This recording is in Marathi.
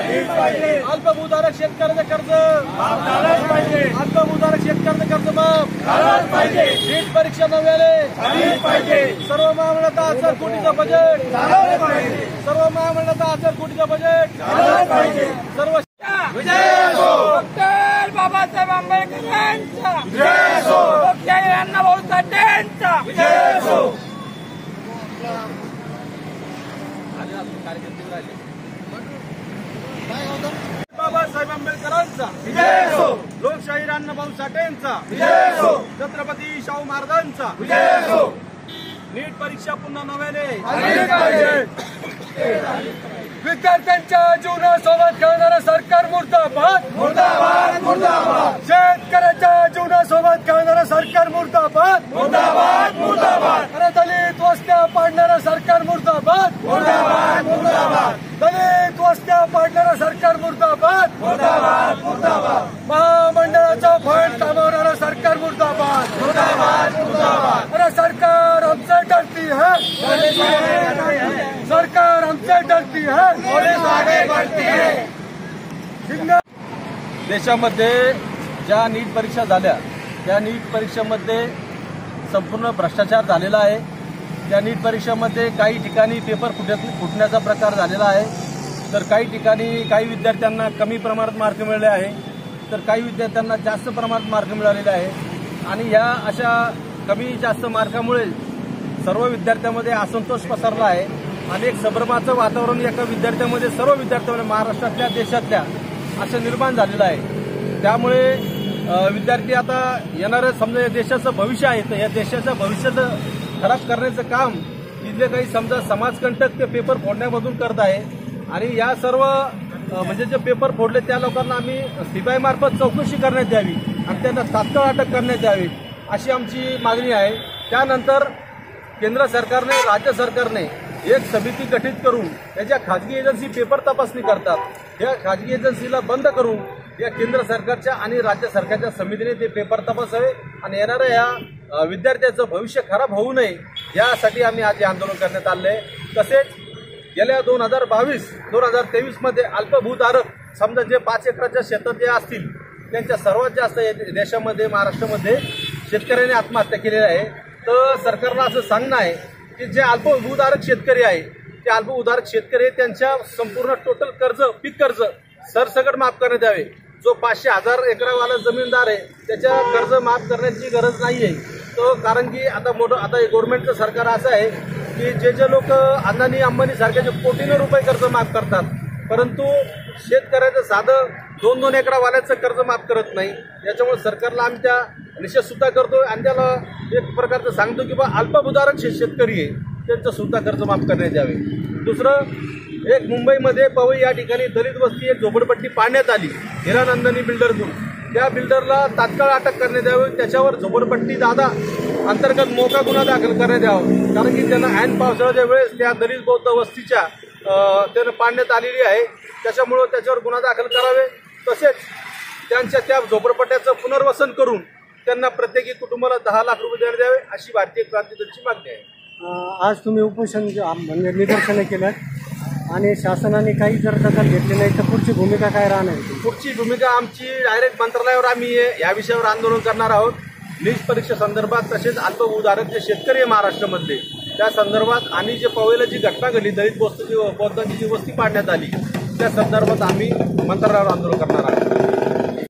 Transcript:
अल्पभूधारक शेतकऱ्याचं कर्ज अल्पभूधारक शेतकऱ्याचं कर्ज माफ नीट परीक्षा नव्याने सर्व महामंडळात 10,000 कोटीचं बजेट सर्व महामंडळात 10,000 कोटीचं बजेट सर्व डॉक्टर बाबासाहेब आंबेडकरांचा डॉक्टर अण्णाभाऊ साठेंचा बाबासाहेब आंबेडकरांचा लोकशाही अण्णाभाऊ साठेंचा छत्रपती शाहू महाराजांचा नीट परीक्षा पुन्हा नव्याने विद्यार्थ्यांच्या जीवनासोबत खेळणारं सरकार मुर्दाबाद मुर्दाबाद मुर्दाबाद शेतकऱ्याच्या जीवनासोबत खेळणारं सरकार मुर्दाबाद मुर्दाबाद मुर्दाबाद अरे दलित वस्त्या पाडणारं सरकार मुर्दाबाद मुर्दाबाद मुर्दाबाद दलित वस्त्या पाडणारं सरकार मुर्दाबाद मुर्दाबाद मुर्दाबाद महामंडळाचा फंड थांबवणारं सरकार मुर्दाबाद मुर्दाबाद मुर्दाबाद अरे सरकार हमसे डरती है सरकार हमसे डरती है देशामध्ये ज्या नीट परीक्षा झाल्या त्या नीट परीक्षेमध्ये संपूर्ण भ्रष्टाचार झालेला आहे। त्या नीट परीक्षेमध्ये काही ठिकाणी पेपर फुटण्याचा प्रकार झालेला आहे, तर काही ठिकाणी काही विद्यार्थ्यांना कमी प्रमाणात मार्क मिळाले आहे, तर काही विद्यार्थ्यांना जास्त प्रमाणात मार्क मिळालेले आहे। आणि या अशा कमी जास्त मार्कामुळे सर्व विद्यार्थ्यांमध्ये असंतोष पसरला आहे आणि एक संभ्रमाचं वातावरण एका विद्यार्थ्यामध्ये सर्व विद्यार्थ्यांमध्ये महाराष्ट्रातल्या देशातल्या असं निर्माण झालेलं आहे। त्यामुळे विद्यार्थी आता येणारं समजा या देशाचं भविष्य आहे, तर या देशाच्या भविष्याचं खराब करण्याचं काम इथले काही समजा समाजकंटक ते पेपर फोडण्यामधून करत आहे। आणि या सर्व म्हणजे जे पेपर फोडले त्या लोकांना आम्ही सीबीआय मार्फत चौकशी करण्यात यावी आणि त्यांना तात्काळ अटक करण्यात यावी अशी आमची मागणी आहे। त्यानंतर केंद्र सरकारने राज्य सरकारने एक समिती गठीत करून त्याच्या खाजगी एजन्सी पेपर तपासणी करतात, या खाजगी एजन्सीला बंद करून या केंद्र सरकारच्या आणि राज्य सरकारच्या समितीने ते पेपर तपासावे आणि येणाऱ्या या विद्यार्थ्याचं भविष्य खराब होऊ नये यासाठी आम्ही आज हे आंदोलन करण्यात आले आहे। तसेच गेल्या 2022-2023 मध्ये अल्पभूधारक समजा जे 5 एकराच्या शेतात जे असतील त्यांच्या सर्वात जास्त देशामध्ये महाराष्ट्रामध्ये शेतकऱ्यांनी आत्महत्या केलेली आहे। तर सरकारला असं सांगणं आहे की जे अल्पभूधारक शेतकरी आहे ते अल्पभूधारक शेतकरी त्यांच्या संपूर्ण टोटल कर्ज पीक कर्ज सरसकट माफ करण्यात यावे। जो 500,000 एकरावाला जमीनदार आहे त्याच्या कर्ज माफ करण्याची गरज नाही आहे, तो कारण की आता गव्हर्नमेंटचं सरकार असं आहे की जे लोक अदानी अंबानी सारख्याचे कोटीने रुपये कर्ज माफ करतात, परंतु शेतकऱ्याचं साधं 2-2 एकरावाल्याचं कर्ज माफ करत नाही। याच्यामुळे सरकारला आम्ही त्या निषेध सुद्धा करतोय आणि त्याला एक प्रकारचं सांगतो की बा अल्पभूधारक शेतकरी आहे त्यांचं सुद्धा कर्ज माफ करण्यात यावे। दुसरं, एक मुंबईमध्ये पवई या ठिकाणी दलित वस्ती एक झोपडपट्टी पाडण्यात आली हिरानंदिनी बिल्डरकडून, त्या बिल्डरला तात्काळ अटक करण्यात यावी, त्याच्यावर झोपडपट्टी दादा अंतर्गत मोका गुन्हा दाखल करण्यात यावा, कारण की त्यांना ऐन पावसाळ्याच्या वेळेस त्या दलित बौद्ध वस्तीच्या त्यानं पाडण्यात आलेली आहे, त्याच्यामुळं त्याच्यावर गुन्हा दाखल करावे। तसेच त्यांच्या त्या झोपडपट्ट्याचं पुनर्वसन करून त्यांना प्रत्येकी कुटुंबाला 10 लाख रुपये देण्यात यावे अशी भारतीय क्रांती दलाची मागणी आहे। आज तुम्ही उपोषण म्हणजे निदर्शनं केलं आणि शासनाने काही जर दखल घेतली नाही तर पुढची भूमिका काय राहणार? पुढची भूमिका आमची डायरेक्ट मंत्रालयावर आम्ही या विषयावर आंदोलन करणार आहोत। नीट परीक्षा संदर्भात तसेच अल्पभूधारक जे शेतकरी आहे महाराष्ट्रामधले त्या संदर्भात आणि जे पवईला जी घटना घडली दलित बौद्धांची जी वस्ती पाडण्यात आली त्या संदर्भात आम्ही मंत्रालयावर आंदोलन करणार आहोत।